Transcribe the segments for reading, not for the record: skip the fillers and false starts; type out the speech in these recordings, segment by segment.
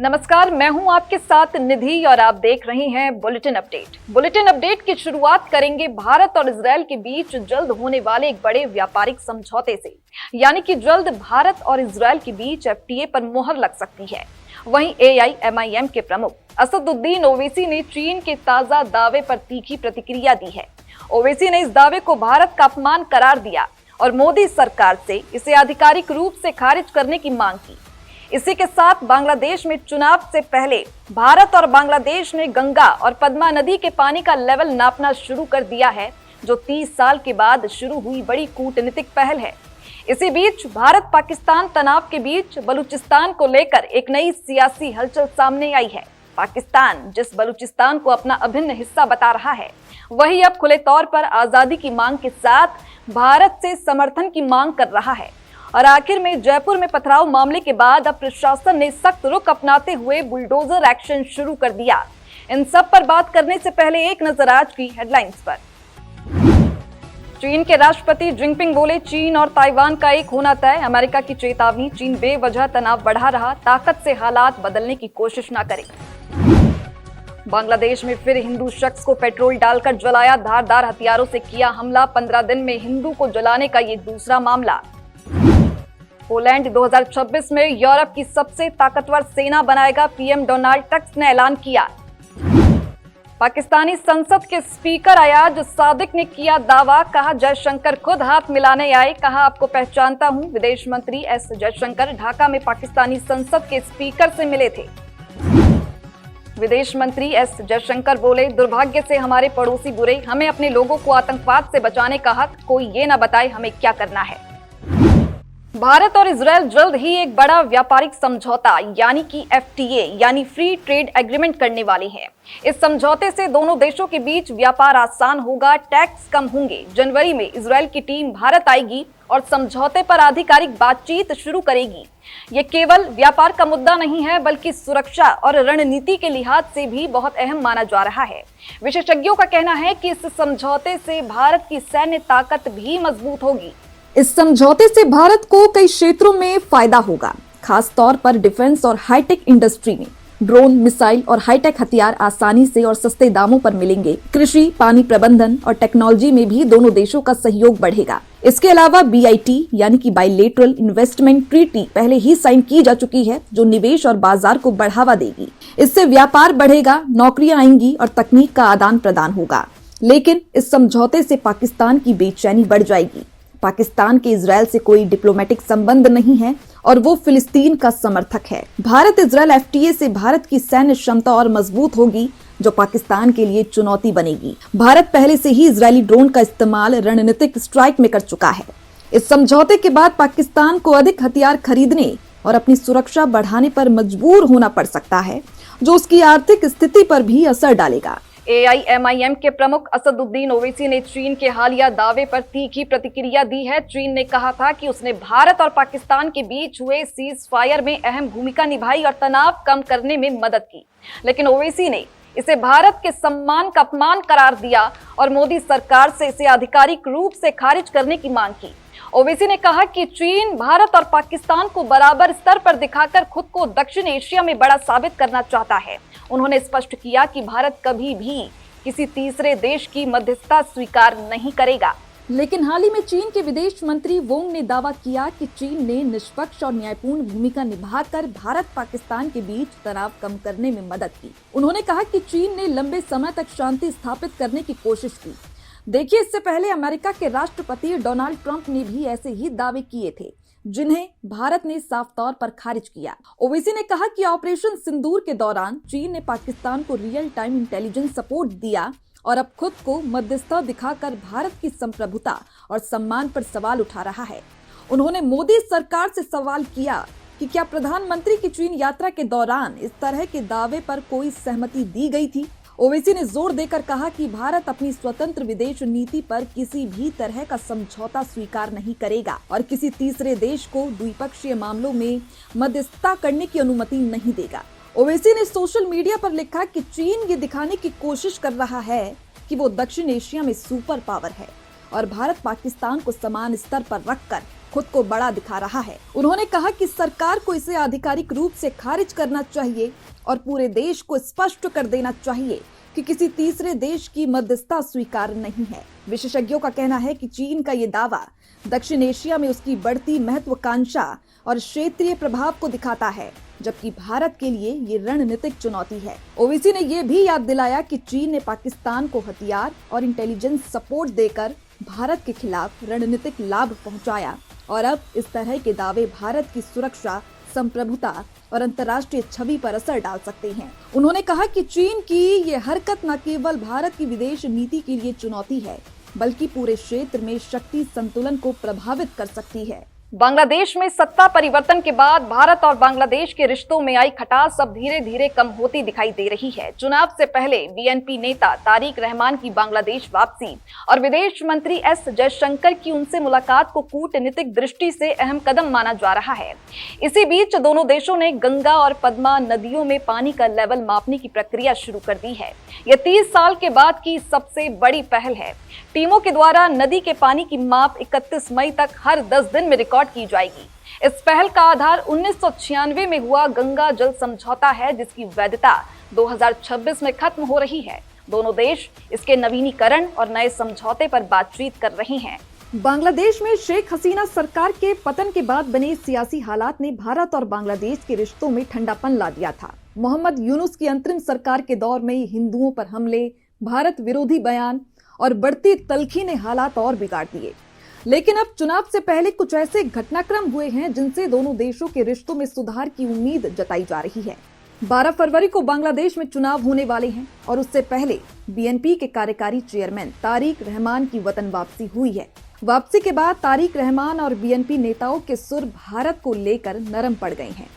नमस्कार, मैं हूं आपके साथ निधि और आप देख रहे हैं बुलेटिन अपडेट। बुलेटिन अपडेट की शुरुआत करेंगे भारत और इजरायल के बीच जल्द होने वाले एक बड़े व्यापारिक समझौते से, यानी कि जल्द भारत और इजरायल के बीच एफटीए पर मुहर लग सकती है। वहीं एआईएमआईएम के प्रमुख असदुद्दीन ओवैसी ने चीन के ताजा दावे पर तीखी प्रतिक्रिया दी है। ओवैसी ने इस दावे को भारत का अपमान करार दिया और मोदी सरकार से इसे आधिकारिक रूप से खारिज करने की मांग की। इसी के साथ बांग्लादेश में चुनाव से पहले भारत और बांग्लादेश ने गंगा और पद्मा नदी के पानी का लेवल नापना शुरू कर दिया है, जो 30 साल के बाद शुरू हुई बड़ी कूटनीतिक पहल है। इसी बीच भारत पाकिस्तान तनाव के बीच बलूचिस्तान को लेकर एक नई सियासी हलचल सामने आई है। पाकिस्तान जिस बलूचिस्तान को अपना अभिन्न हिस्सा बता रहा है, वही अब खुले तौर पर आजादी की मांग के साथ भारत से समर्थन की मांग कर रहा है। और आखिर में जयपुर में पथराव मामले के बाद अब प्रशासन ने सख्त रुख अपनाते हुए बुलडोजर एक्शन शुरू कर दिया। इन सब पर बात करने से पहले एक नजर आज की हेडलाइंस पर। चीन के राष्ट्रपति जिनपिंग बोले, चीन और ताइवान का एक होना तय। अमेरिका की चेतावनी, चीन बेवजह तनाव बढ़ा रहा, ताकत से हालात बदलने की कोशिश न करे। बांग्लादेश में फिर हिंदू शख्स को पेट्रोल डालकर जलाया, धारदार हथियारों से किया हमला। 15 दिन में हिंदू को जलाने का ये दूसरा मामला। पोलैंड 2026 में यूरोप की सबसे ताकतवर सेना बनाएगा, पीएम डोनाल्ड टस्क ने ऐलान किया। पाकिस्तानी संसद के स्पीकर अयाज सादिक ने किया दावा, कहा जयशंकर खुद हाथ मिलाने आए, कहा आपको पहचानता हूं। विदेश मंत्री एस जयशंकर ढाका में पाकिस्तानी संसद के स्पीकर से मिले थे। विदेश मंत्री एस जयशंकर बोले, दुर्भाग्य से हमारे पड़ोसी बुरे, हमें अपने लोगों को आतंकवाद से बचाने का हक, कोई ये ना बताए हमें क्या करना है। भारत और इजरायल जल्द ही एक बड़ा व्यापारिक समझौता यानी कि एफटीए यानी फ्री ट्रेड एग्रीमेंट करने वाले हैं। इस समझौते से दोनों देशों के बीच व्यापार आसान होगा, टैक्स कम होंगे। जनवरी में इजरायल की टीम भारत आएगी और समझौते पर आधिकारिक बातचीत शुरू करेगी। ये केवल व्यापार का मुद्दा नहीं है, बल्कि सुरक्षा और रणनीति के लिहाज से भी बहुत अहम माना जा रहा है। विशेषज्ञों का कहना है कि इस समझौते से भारत की सैन्य ताकत भी मजबूत होगी। इस समझौते से भारत को कई क्षेत्रों में फायदा होगा, खास तौर पर डिफेंस और हाईटेक इंडस्ट्री में। ड्रोन, मिसाइल और हाईटेक हथियार आसानी से और सस्ते दामों पर मिलेंगे। कृषि, पानी प्रबंधन और टेक्नोलॉजी में भी दोनों देशों का सहयोग बढ़ेगा। इसके अलावा बीआईटी यानी कि बाइलेटरल इन्वेस्टमेंट ट्रीटी पहले ही साइन की जा चुकी है, जो निवेश और बाजार को बढ़ावा देगी। इससे व्यापार बढ़ेगा, नौकरियां आएंगी और तकनीक का आदान प्रदान होगा। लेकिन इस समझौते से पाकिस्तान की बेचैनी बढ़ जाएगी। पाकिस्तान के इजरायल से कोई डिप्लोमेटिक संबंध नहीं है और वो फिलिस्तीन का समर्थक है। भारत इजरायल एफटीए से भारत की सैन्य क्षमता और मजबूत होगी, जो पाकिस्तान के लिए चुनौती बनेगी। भारत पहले से ही इजरायली ड्रोन का इस्तेमाल रणनीतिक स्ट्राइक में कर चुका है। इस समझौते के बाद पाकिस्तान को अधिक हथियार खरीदने और अपनी सुरक्षा बढ़ाने पर मजबूर होना पड़ सकता है, जो उसकी आर्थिक स्थिति पर भी असर डालेगा। एआईएमआईएम के प्रमुख असदुद्दीन ओवैसी ने चीन के हालिया दावे पर तीखी प्रतिक्रिया दी है। चीन ने कहा था कि उसने भारत और पाकिस्तान के बीच हुए सीज फायर में अहम भूमिका निभाई और तनाव कम करने में मदद की, लेकिन ओवैसी ने इसे भारत के सम्मान का अपमान करार दिया और मोदी सरकार से इसे आधिकारिक रूप से खारिज करने की मांग की। ओवैसी ने कहा कि चीन भारत और पाकिस्तान को बराबर स्तर पर दिखाकर खुद को दक्षिण एशिया में बड़ा साबित करना चाहता है। उन्होंने स्पष्ट किया कि भारत कभी भी किसी तीसरे देश की मध्यस्थता स्वीकार नहीं करेगा। लेकिन हाल ही में चीन के विदेश मंत्री वोंग ने दावा किया कि चीन ने निष्पक्ष और न्यायपूर्ण भूमिका निभाकर भारत पाकिस्तान के बीच तनाव कम करने में मदद की। उन्होंने कहा कि चीन ने लंबे समय तक शांति स्थापित करने की कोशिश की। देखिए, इससे पहले अमेरिका के राष्ट्रपति डोनाल्ड ट्रंप ने भी ऐसे ही दावे किए थे, जिन्हें भारत ने साफ तौर पर खारिज किया। ओवैसी ने कहा कि ऑपरेशन सिंदूर के दौरान चीन ने पाकिस्तान को रियल टाइम इंटेलिजेंस सपोर्ट दिया और अब खुद को मध्यस्थता दिखाकर भारत की संप्रभुता और सम्मान पर सवाल उठा रहा है। उन्होंने मोदी सरकार से सवाल किया कि क्या प्रधानमंत्री की चीन यात्रा के दौरान इस तरह के दावे पर कोई सहमति दी गई थी। ओवैसी ने जोर देकर कहा कि भारत अपनी स्वतंत्र विदेश नीति पर किसी भी तरह का समझौता स्वीकार नहीं करेगा और किसी तीसरे देश को द्विपक्षीय मामलों में मध्यस्थता करने की अनुमति नहीं देगा। ओवैसी ने सोशल मीडिया पर लिखा कि चीन ये दिखाने की कोशिश कर रहा है कि वो दक्षिण एशिया में सुपर पावर है और भारत पाकिस्तान को समान स्तर पर रखकर खुद को बड़ा दिखा रहा है। उन्होंने कहा कि सरकार को इसे आधिकारिक रूप से खारिज करना चाहिए और पूरे देश को स्पष्ट कर देना चाहिए कि किसी तीसरे देश की मध्यस्थता स्वीकार नहीं है। विशेषज्ञों का कहना है कि चीन का ये दावा दक्षिण एशिया में उसकी बढ़ती महत्वाकांक्षा और क्षेत्रीय प्रभाव को दिखाता है, जबकि भारत के लिए ये रणनीतिक चुनौती है। ओवैसी ने यह भी याद दिलाया कि चीन ने पाकिस्तान को हथियार और इंटेलिजेंस सपोर्ट देकर भारत के खिलाफ रणनीतिक लाभ पहुंचाया और अब इस तरह के दावे भारत की सुरक्षा, संप्रभुता और अंतर्राष्ट्रीय छवि पर असर डाल सकते हैं। उन्होंने कहा कि चीन की ये हरकत न केवल भारत की विदेश नीति के लिए चुनौती है, बल्कि पूरे क्षेत्र में शक्ति संतुलन को प्रभावित कर सकती है। बांग्लादेश में सत्ता परिवर्तन के बाद भारत और बांग्लादेश के रिश्तों में आई खटास अब धीरे धीरे कम होती दिखाई दे रही है। चुनाव से पहले बीएनपी नेता तारिक रहमान की बांग्लादेश वापसी और विदेश मंत्री एस जयशंकर की उनसे मुलाकात को कूटनीतिक दृष्टि से अहम कदम माना जा रहा है। इसी बीच दोनों देशों ने गंगा और पद्मा नदियों में पानी का लेवल मापने की प्रक्रिया शुरू कर दी है। यह 30 साल के बाद की सबसे बड़ी पहल है। टीमों के द्वारा नदी के पानी की माप 31 मई तक हर 10 दिन में रिकॉर्ड की जाएगी। इस पहल का आधार 1996 में हुआ गंगा जल समझौता है, जिसकी वैधता 2026 में खत्म हो रही है। दोनों देश इसके नवीनीकरण और नए समझौते पर बातचीत कर रहे हैं। बांग्लादेश में शेख हसीना सरकार के पतन के बाद बने सियासी हालात ने भारत और बांग्लादेश के रिश्तों में ठंडापन ला दिया था। मोहम्मद यूनुस की अंतरिम सरकार के दौर में हिंदुओं पर हमले, भारत विरोधी बयान और बढ़ती तल्खी ने हालात और बिगाड़ दिए। लेकिन अब चुनाव से पहले कुछ ऐसे घटनाक्रम हुए हैं जिनसे दोनों देशों के रिश्तों में सुधार की उम्मीद जताई जा रही है। 12 फरवरी को बांग्लादेश में चुनाव होने वाले हैं और उससे पहले बीएनपी के कार्यकारी चेयरमैन तारिक रहमान की वतन वापसी हुई है। वापसी के बाद तारिक रहमान और बीएनपी नेताओं के सुर भारत को लेकर नरम पड़ गए हैं।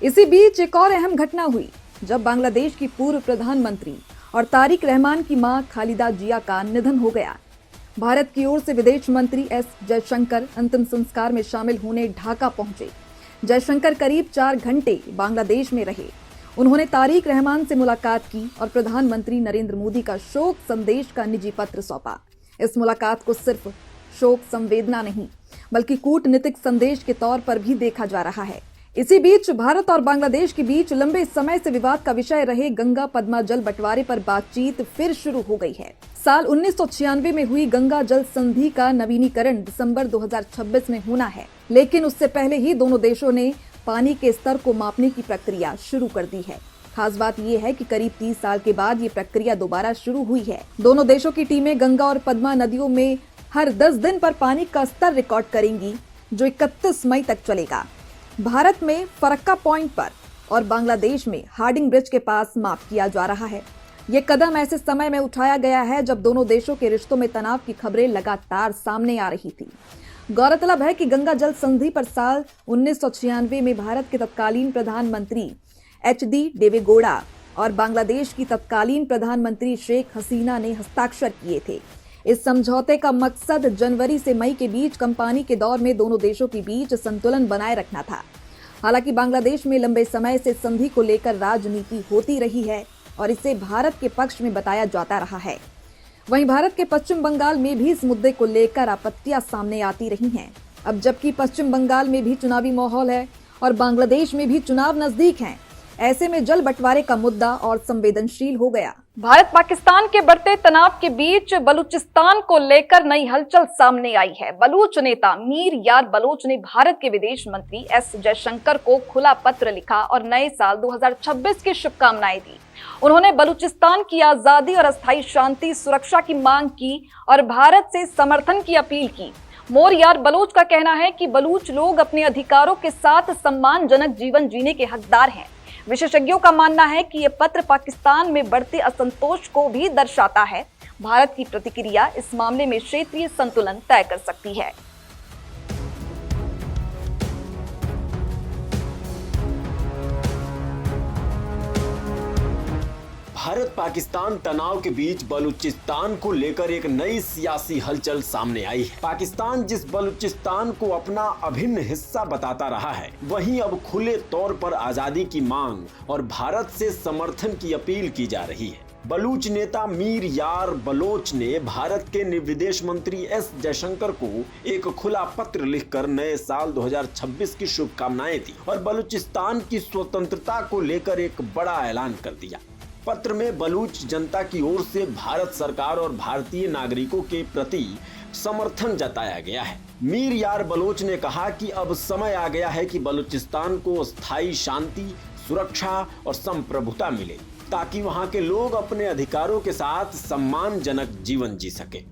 इसी बीच एक और अहम घटना हुई जब बांग्लादेश की पूर्व प्रधानमंत्री और तारिक रहमान की मां खालिदा जिया का निधन हो गया। भारत की ओर से विदेश मंत्री एस जयशंकर अंतिम संस्कार में शामिल होने ढाका पहुंचे। जयशंकर करीब 4 घंटे बांग्लादेश में रहे। उन्होंने तारिक रहमान से मुलाकात की और प्रधानमंत्री नरेंद्र मोदी का शोक संदेश का निजी पत्र सौंपा। इस मुलाकात को सिर्फ शोक संवेदना नहीं, बल्कि कूटनीतिक संदेश के तौर पर भी देखा जा रहा है। इसी बीच भारत और बांग्लादेश के बीच लंबे समय से विवाद का विषय रहे गंगा पद्मा जल बंटवारे पर बातचीत फिर शुरू हो गई है। साल 1996 में हुई गंगा जल संधि का नवीनीकरण दिसंबर 2026 में होना है, लेकिन उससे पहले ही दोनों देशों ने पानी के स्तर को मापने की प्रक्रिया शुरू कर दी है। खास बात यह है कि करीब 30 साल के बाद ये प्रक्रिया दोबारा शुरू हुई है। दोनों देशों की टीमें गंगा और पद्मा नदियों में हर 10 दिन पर पानी का स्तर रिकॉर्ड करेंगी, जो 31 मई तक चलेगा। भारत में फरक्का पॉइंट पर और बांग्लादेश में हार्डिंग ब्रिज के पास माप किया जा रहा है। ये कदम ऐसे समय में उठाया गया है जब दोनों देशों के रिश्तों में तनाव की खबरें लगातार सामने आ रही थी। गौरतलब है कि गंगा जल संधि पर साल 1996 में भारत के तत्कालीन प्रधानमंत्री एच.डी. देवेगौड़ा और बांग्लादेश की तत्कालीन प्रधानमंत्री शेख हसीना ने हस्ताक्षर किए थे। इस समझौते का मकसद जनवरी से मई के बीच कम पानी के दौर में दोनों देशों के बीच संतुलन बनाए रखना था। हालांकि बांग्लादेश में लंबे समय से संधि को लेकर राजनीति होती रही है और इसे भारत के पक्ष में बताया जाता रहा है। वहीं भारत के पश्चिम बंगाल में भी इस मुद्दे को लेकर आपत्तियां सामने आती रही हैं। अब जबकि पश्चिम बंगाल में भी चुनावी माहौल है और बांग्लादेश में भी चुनाव नजदीक हैं, ऐसे में जल बंटवारे का मुद्दा और संवेदनशील हो गया। भारत पाकिस्तान के बढ़ते तनाव के बीच बलूचिस्तान को लेकर नई हलचल सामने आई है। बलूच नेता मीर यार बलोच ने भारत के विदेश मंत्री एस जयशंकर को खुला पत्र लिखा और नए साल 2026 की शुभकामनाएं दी। उन्होंने बलूचिस्तान की आजादी और अस्थायी शांति सुरक्षा की मांग की और भारत से समर्थन की अपील की। मोर यार बलोच का कहना है कि बलूच लोग अपने अधिकारों के साथ सम्मानजनक जीवन जीने के हकदार हैं। विशेषज्ञों का मानना है कि ये पत्र पाकिस्तान में बढ़ते असंतोष को भी दर्शाता है। भारत की प्रतिक्रिया इस मामले में क्षेत्रीय संतुलन तय कर सकती है। भारत पाकिस्तान तनाव के बीच बलूचिस्तान को लेकर एक नई सियासी हलचल सामने आई है। पाकिस्तान जिस बलूचिस्तान को अपना अभिन्न हिस्सा बताता रहा है, वहीं अब खुले तौर पर आजादी की मांग और भारत से समर्थन की अपील की जा रही है। बलूच नेता मीर यार बलोच ने भारत के विदेश मंत्री एस जयशंकर को एक खुला पत्र लिखकर नए साल 2026 की शुभकामनाएं दी और बलूचिस्तान की स्वतंत्रता को लेकर एक बड़ा ऐलान कर दिया। पत्र में बलूच जनता की ओर से भारत सरकार और भारतीय नागरिकों के प्रति समर्थन जताया गया है। मीर यार बलोच ने कहा कि अब समय आ गया है कि बलूचिस्तान को स्थायी शांति, सुरक्षा और संप्रभुता मिले, ताकि वहां के लोग अपने अधिकारों के साथ सम्मानजनक जीवन जी सके।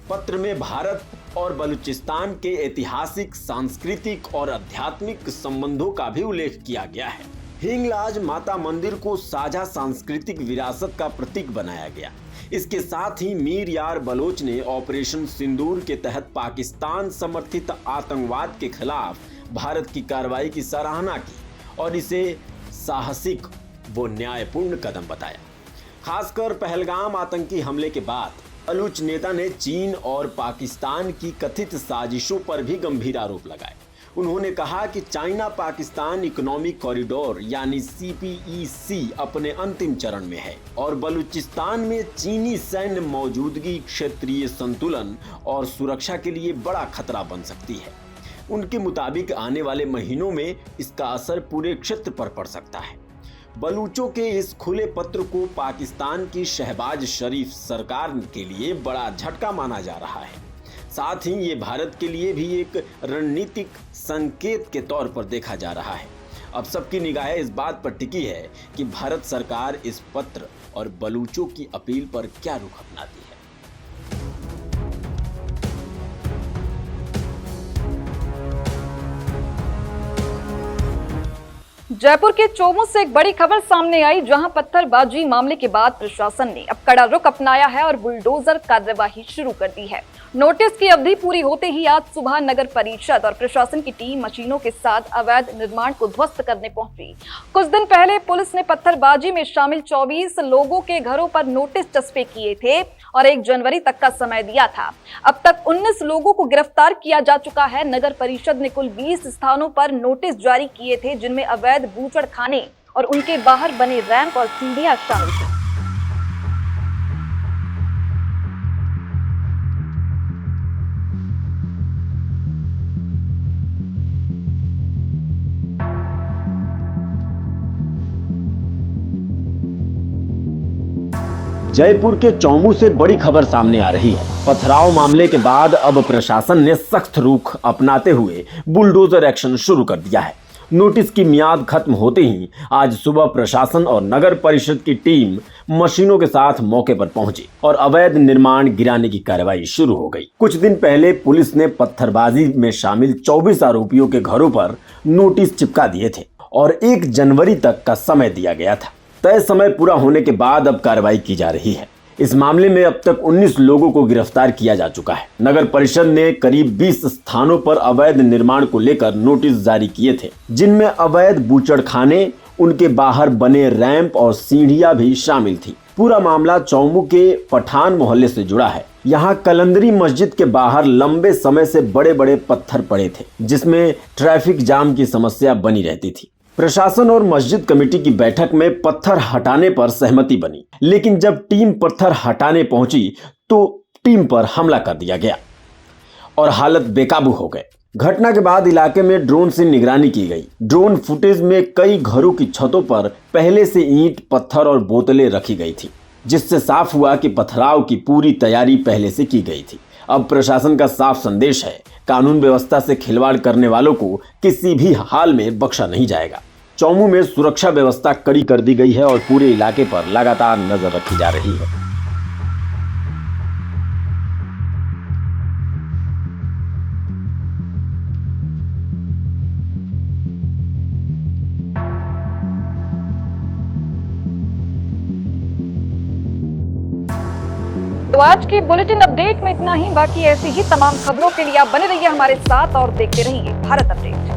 पत्र में भारत और बलूचिस्तान के ऐतिहासिक, सांस्कृतिक और आध्यात्मिक संबंधों का भी उल्लेख किया गया है। हिंगलाज माता मंदिर को साझा सांस्कृतिक विरासत का प्रतीक बनाया गया। इसके साथ ही मीर यार बलोच ने ऑपरेशन सिंदूर के तहत पाकिस्तान समर्थित आतंकवाद के खिलाफ भारत की कार्रवाई की सराहना की और इसे साहसिक वो न्यायपूर्ण कदम बताया। खासकर पहलगाम आतंकी हमले के बाद बलूच नेता ने चीन और पाकिस्तान की कथित साजिशों पर भी गंभीर आरोप लगाए। उन्होंने कहा कि चाइना पाकिस्तान इकोनॉमिक कॉरिडोर यानी CPEC अपने अंतिम चरण में है और बलूचिस्तान में चीनी सैन्य मौजूदगी क्षेत्रीय संतुलन और सुरक्षा के लिए बड़ा खतरा बन सकती है। उनके मुताबिक आने वाले महीनों में इसका असर पूरे क्षेत्र पर पड़ सकता है। बलूचों के इस खुले पत्र को पाकिस्तान की शहबाज शरीफ सरकार के लिए बड़ा झटका माना जा रहा है। साथ ही ये भारत के लिए भी एक रणनीतिक संकेत के तौर पर देखा जा रहा है। अब सबकी निगाहें इस बात पर टिकी है कि भारत सरकार इस पत्र और बलूचों की अपील पर क्या रुख अपनाती है। जयपुर के चोमू से एक बड़ी खबर सामने आई, जहां पत्थरबाजी मामले के बाद प्रशासन ने अब कड़ा रुख अपनाया है और बुलडोजर कार्यवाही शुरू कर दी है। नोटिस की अवधि पूरी होते ही आज सुबह नगर परिषद और प्रशासन की टीम मशीनों के साथ अवैध निर्माण को ध्वस्त करने पहुंची। कुछ दिन पहले पुलिस ने पत्थरबाजी में शामिल 24 लोगों के घरों पर नोटिस चस्पे किए थे और 1 जनवरी तक का समय दिया था। अब तक 19 लोगों को गिरफ्तार किया जा चुका है। नगर परिषद ने कुल 20 स्थानों पर नोटिस जारी किए थे, जिनमें अवैध बूचड़खाने और उनके बाहर बने रैंप और सीढ़ियां शामिल थी। जयपुर के चोमू से बड़ी खबर सामने आ रही है। पथराव मामले के बाद अब प्रशासन ने सख्त रुख अपनाते हुए बुलडोजर एक्शन शुरू कर दिया है। नोटिस की मियाद खत्म होते ही आज सुबह प्रशासन और नगर परिषद की टीम मशीनों के साथ मौके पर पहुंची और अवैध निर्माण गिराने की कार्रवाई शुरू हो गई। कुछ दिन पहले पुलिस ने पत्थरबाजी में शामिल 24 आरोपियों के घरों पर नोटिस चिपका दिए थे और 1 जनवरी तक का समय दिया गया था। तय समय पूरा होने के बाद अब कार्रवाई की जा रही है। इस मामले में अब तक 19 लोगों को गिरफ्तार किया जा चुका है। नगर परिषद ने करीब 20 स्थानों पर अवैध निर्माण को लेकर नोटिस जारी किए थे, जिनमें अवैध बूचड़खाने, उनके बाहर बने रैंप और सीढ़ियां भी शामिल थी। पूरा मामला चोमू के पठान मोहल्ले से जुड़ा है। यहाँ कलंदरी मस्जिद के बाहर लंबे समय से बड़े बड़े पत्थर पड़े थे, जिसमें ट्रैफिक जाम की समस्या बनी रहती थी। प्रशासन और मस्जिद कमेटी की बैठक में पत्थर हटाने पर सहमति बनी, लेकिन जब टीम पत्थर हटाने पहुंची तो टीम पर हमला कर दिया गया और हालत बेकाबू हो गए। घटना के बाद इलाके में ड्रोन से निगरानी की गई। ड्रोन फुटेज में कई घरों की छतों पर पहले से ईंट, पत्थर और बोतलें रखी गई थी, जिससे साफ हुआ कि पथराव की पूरी तैयारी पहले से की गई थी। अब प्रशासन का साफ संदेश है, कानून व्यवस्था से खिलवाड़ करने वालों को किसी भी हाल में बख्शा नहीं जाएगा। चोमू में सुरक्षा व्यवस्था कड़ी कर दी गई है और पूरे इलाके पर लगातार नजर रखी जा रही है। तो आज की बुलेटिन अपडेट में इतना ही। बाकी ऐसी ही तमाम खबरों के लिए आप बने रहिए हमारे साथ और देखते रहिए भारत अपडेट।